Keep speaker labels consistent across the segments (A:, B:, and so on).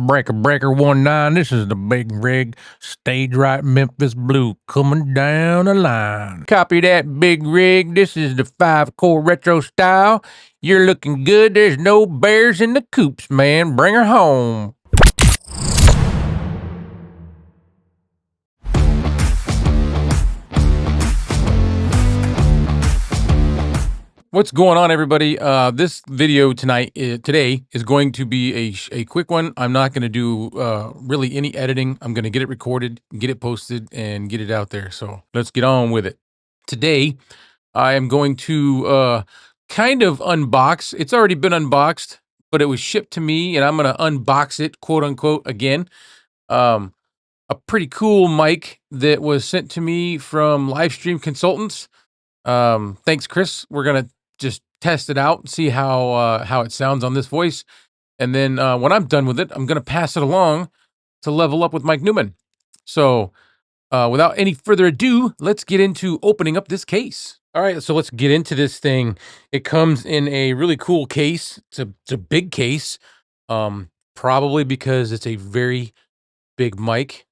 A: Breaker 19, this is the big rig, stage right Memphis Blue, coming down the line. Copy that, big rig, this is the 5-core retro style. You're looking good, there's no bears in the coops, man, bring her home. What's going on, everybody? This video today is going to be a quick one. I'm not going to do really any editing. I'm going to get it recorded, get it posted, and get it out there. So let's get on with it. Today, I am going to kind of unbox. It's already been unboxed, but it was shipped to me, and I'm going to unbox it, quote unquote, again. A pretty cool mic that was sent to me from Livestream Consultants. Thanks, Chris. We're going to just test it out and see how it sounds on this voice. And then when I'm done with it, I'm going to pass it along to Level Up with Mike Newman. So without any further ado, let's get into opening up this case. All right, so let's get into this thing. It comes in a really cool case. It's a big case, probably because it's a very big mic.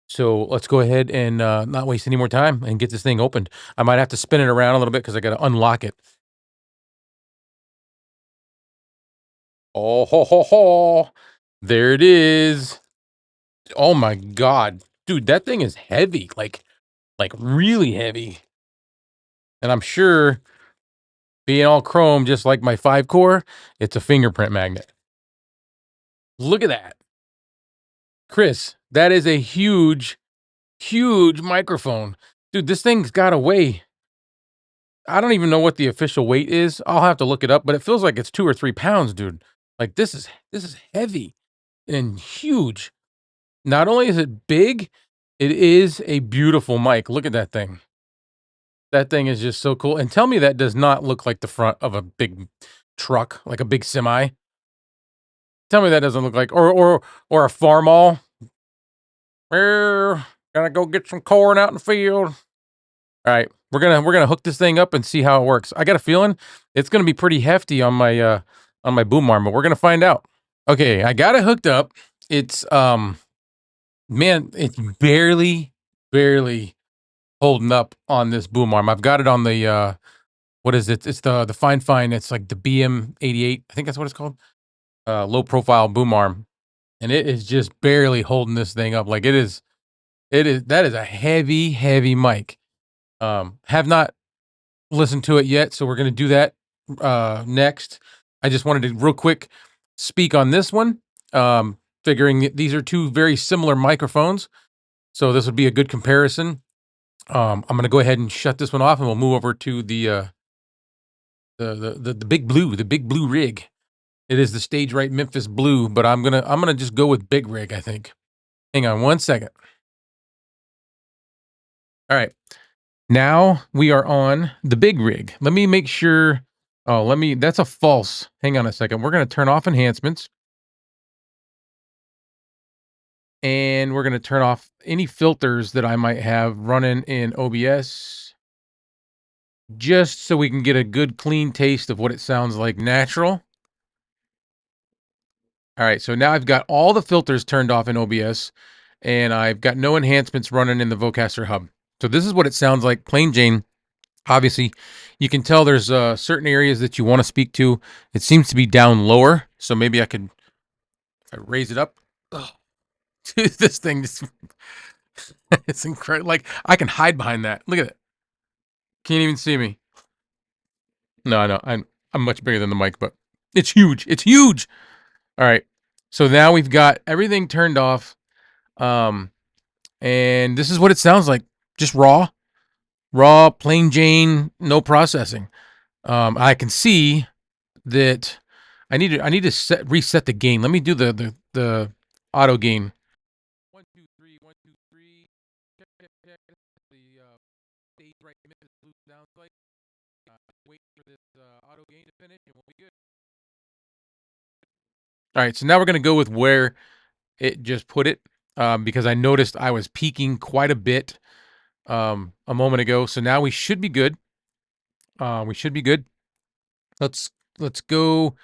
A: So let's go ahead and not waste any more time and get this thing opened. I might have to spin it around a little bit because I got to unlock it. Oh, ho, ho, ho. There it is. Oh, my God. Dude, that thing is heavy. Like really heavy. And I'm sure, being all chrome, just like my 5-core, it's a fingerprint magnet. Look at that. Chris, that is a huge, huge microphone. Dude, this thing's got to weigh. I don't even know what the official weight is. I'll have to look it up, but it feels like it's 2 or 3 pounds, dude. Like this is heavy and huge. Not only is it big, it is a beautiful mic. Look at that thing. That thing is just so cool. And tell me that does not look like the front of a big truck, like a big semi. Tell me that doesn't look like or a farm all. Gotta go get some corn out in the field. All right, we're gonna hook this thing up and see how it works. I got a feeling it's gonna be pretty hefty on my boom arm, but we're gonna find out. Okay, I got it hooked up. It's man, it's barely holding up on this boom arm. I've got it on the what is it? It's the fine. It's like the BM88. I think that's what it's called. Low profile boom arm, and it is just barely holding this thing up. Like it is. That is a heavy mic. Have not listened to it yet, so we're gonna do that next. I just wanted to real quick speak on this one. Figuring that these are two very similar microphones, so this would be a good comparison. I'm gonna go ahead and shut this one off, and we'll move over to the big blue rig. It is the Stage Right Memphis Blue, but I'm gonna just go with big rig, I think. Hang on one second. All right, now we are on the big rig. Let me make sure. Oh, that's a false. Hang on a second. We're gonna turn off enhancements. And we're going to turn off any filters that I might have running in OBS, just so we can get a good clean taste of what it sounds like natural. All right, so now I've got all the filters turned off in OBS, and I've got no enhancements running in the Vocaster Hub. So this is what it sounds like, plain Jane. Obviously, you can tell there's certain areas that you want to speak to. It seems to be down lower, so maybe I could, if I raise it up. Oh, dude, this thing just... It's incredible. Like, I can hide behind that. Look at it. Can't even see me. No, I know. I'm much bigger than the mic, but it's huge. It's huge. All right. So now we've got everything turned off. And this is what it sounds like. Just raw, plain Jane, no processing. I can see that I need to reset the gain. Let me do the auto gain. 1, 2, 3, 1, 2, 3. Check. The Stage Right Memphis Blue sounds like. Wait for this auto gain to finish, and we'll be good. All right, so now we're going to go with where it just put it, because I noticed I was peaking quite a bit a moment ago. So now we should be good. Let's go.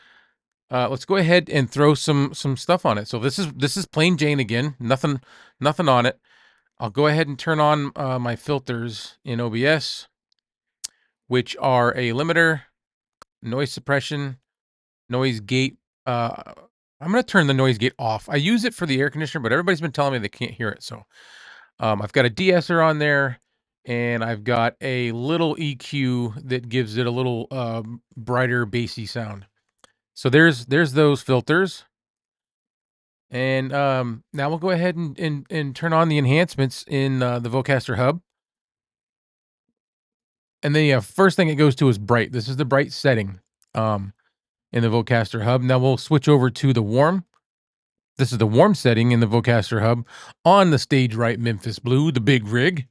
A: Let's go ahead and throw some stuff on it. So this is plain Jane again. Nothing on it. I'll go ahead and turn on my filters in OBS, which are a limiter, noise suppression, noise gate. I'm going to turn the noise gate off. I use it for the air conditioner, but everybody's been telling me they can't hear it. So I've got a de-esser on there, and I've got a little EQ that gives it a little brighter bassy sound. So there's those filters. And now we'll go ahead and turn on the enhancements in the Vocaster Hub. And the first thing it goes to is bright. This is the bright setting in the Vocaster Hub. Now we'll switch over to the warm. This is the warm setting in the Vocaster Hub on the stage right Memphis Blue, the big rig.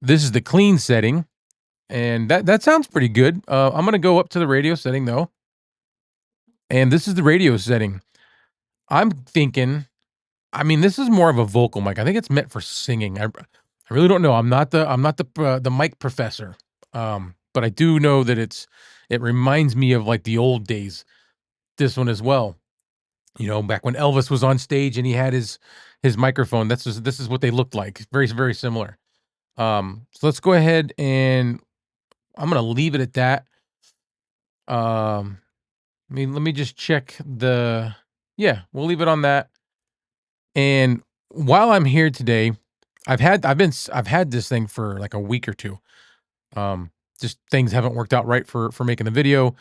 A: This is the clean setting, and that sounds pretty good. I'm going to go up to the radio setting though. And this is the radio setting. I'm thinking, I mean, this is more of a vocal mic. I think it's meant for singing. I really don't know. I'm not the mic professor. But I do know that it reminds me of like the old days. This one as well. You know, back when Elvis was on stage and he had his microphone. This is what they looked like. Very, very similar. So let's go ahead and I'm gonna leave it at that. Let me just check yeah, we'll leave it on that. And while I'm here today, I've had this thing for like a week or two. Just things haven't worked out right for making the video.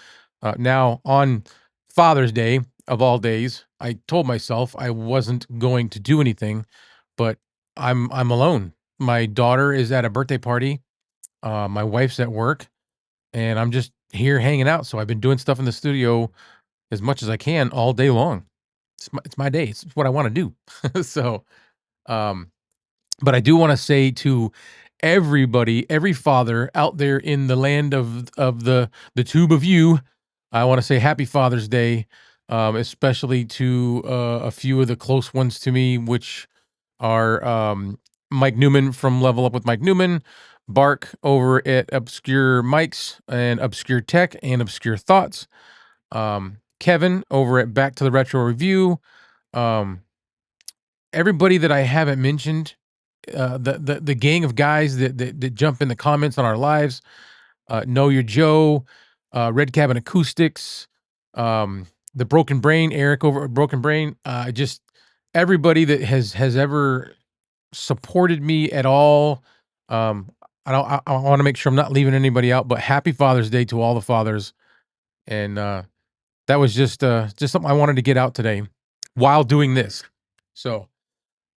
A: Now on Father's Day of all days, I told myself I wasn't going to do anything, but I'm alone. My daughter is at a birthday party. My wife's at work, and I'm just here hanging out. So I've been doing stuff in the studio as much as I can all day long. It's my day. It's what I want to do. So, um, but I do want to say to everybody, every father out there in the land of the tube of you, I want to say Happy Father's Day, especially to a few of the close ones to me, which are Mike Newman from Level Up with Mike Newman, Bark over at Obscure Mics and Obscure Tech and Obscure Thoughts, Kevin over at Back to the Retro Review, everybody that I haven't mentioned, the gang of guys that jump in the comments on our lives, Know Your Joe, Red Cabin Acoustics, the Broken Brain, Eric over at Broken Brain, just everybody that has ever supported me at all. I want to make sure I'm not leaving anybody out, but happy Father's Day to all the fathers. And that was just something I wanted to get out today while doing this. So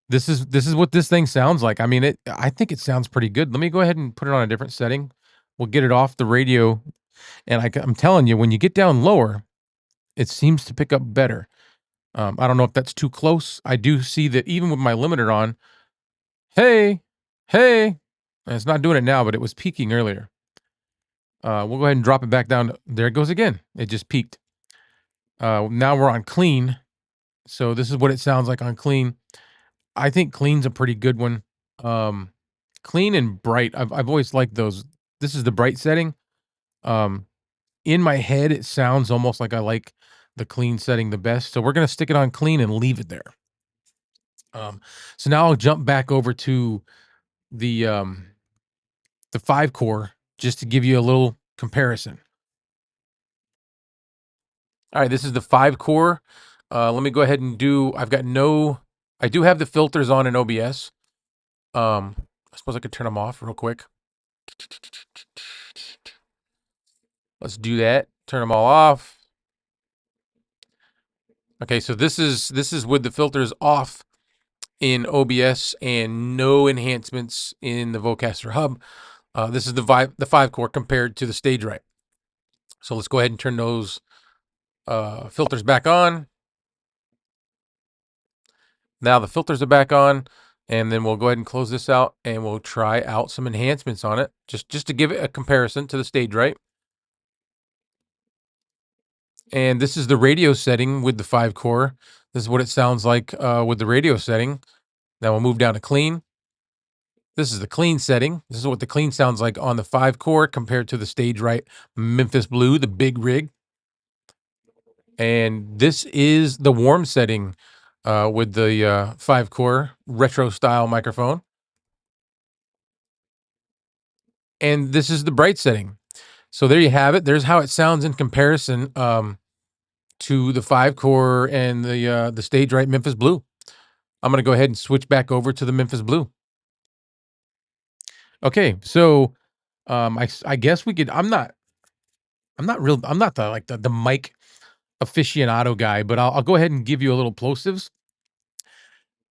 A: this is what this thing sounds like. I mean, I think it sounds pretty good. Let me go ahead and put it on a different setting. We'll get it off the radio, and I'm telling you, when you get down lower, it seems to pick up better. I don't know if that's too close. I do see that even with my limiter on, hey, and it's not doing it now, but it was peaking earlier. We'll go ahead and drop it back down. There it goes again. It just peaked. Now we're on clean. So this is what it sounds like on clean. I think clean's a pretty good one. Clean and bright. I've always liked those. This is the bright setting. In my head, it sounds almost like I like the clean setting the best. So we're gonna stick it on clean and leave it there. So now I'll jump back over to the 5-core just to give you a little comparison. All right, this is the 5-core. Let me go ahead and I do have the filters on in OBS. I suppose I could turn them off real quick. Let's do that. Turn them all off. Okay, so this is with the filters off in OBS and no enhancements in the Vocaster Hub. This is the 5-core compared to the stage right. So let's go ahead and turn those filters back on. Now the filters are back on, and then we'll go ahead and close this out, and we'll try out some enhancements on it, just to give it a comparison to the stage right. And this is the radio setting with the 5-core. This is what it sounds like with the radio setting. Now we'll move down to clean. This is the clean setting. This is what the clean sounds like on the 5-core compared to the stage right Memphis Blue, the big rig. And this is the warm setting with the 5-core retro style microphone. And this is the bright setting. So there you have it. There's how it sounds in comparison to the 5-core and the Stage Right Memphis Blue. I'm going to go ahead and switch back over to the Memphis Blue. Okay, so I guess we could. I'm not the mic aficionado guy, but I'll go ahead and give you a little plosives.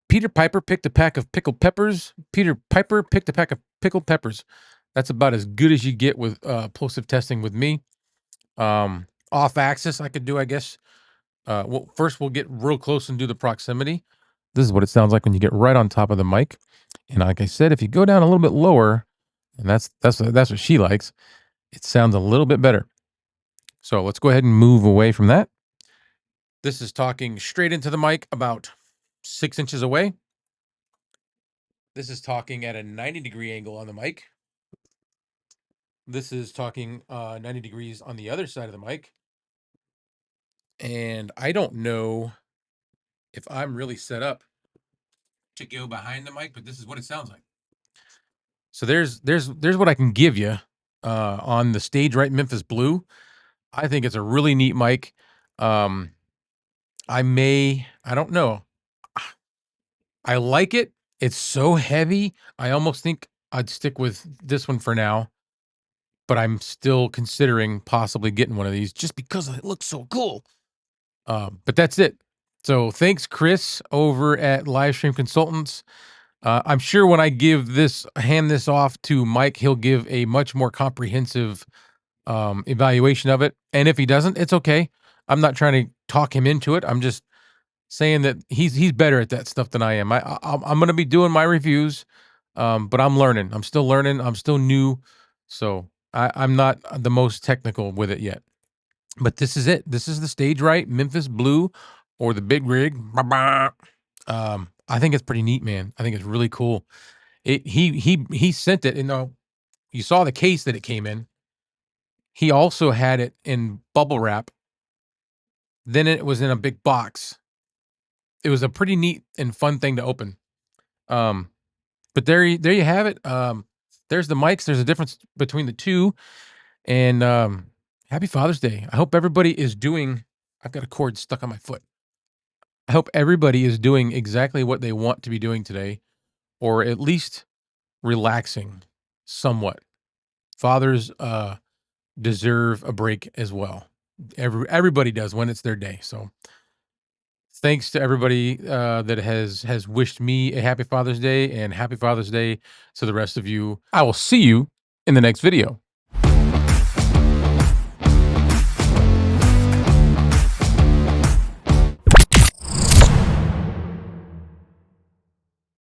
A: Peter Piper picked a pack of pickled peppers. Peter Piper picked a pack of pickled peppers. That's about as good as you get with plosive testing with me. Off axis, I could do, I guess. Well, first we'll get real close and do the proximity. This is what it sounds like when you get right on top of the mic. And like I said, if you go down a little bit lower, and that's what she likes, it sounds a little bit better. So let's go ahead and move away from that. This is talking straight into the mic about 6 inches away. This is talking at a 90-degree angle on the mic. This is talking 90 degrees on the other side of the mic. And I don't know if I'm really set up to go behind the mic, but this is what it sounds like. So there's what I can give you on the Stage Right Memphis Blue. I think it's a really neat mic. I don't know. I like it. It's so heavy. I almost think I'd stick with this one for now, but I'm still considering possibly getting one of these just because it looks so cool. But that's it. So thanks, Chris, over at Livestream Consultants. I'm sure when I hand this off to Mike, he'll give a much more comprehensive evaluation of it. And if he doesn't, it's okay. I'm not trying to talk him into it. I'm just saying that he's better at that stuff than I am. I'm going to be doing my reviews, but I'm learning. I'm still learning. I'm still new, so I'm not the most technical with it yet. But this is it. This is the Stage Right Memphis Blue, or the Big Rig. I think it's pretty neat, man. I think it's really cool. He sent it, and you saw the case that it came in. He also had it in bubble wrap. Then it was in a big box. It was a pretty neat and fun thing to open. But there you have it. There's the mics. There's a difference between the two. And happy Father's Day. I hope everybody is doing. I've got a cord stuck on my foot. I hope everybody is doing exactly what they want to be doing today, or at least relaxing somewhat. Fathers deserve a break as well. Everybody does when it's their day. So thanks to everybody that has wished me a happy Father's Day, and happy Father's Day to the rest of you. I will see you in the next video.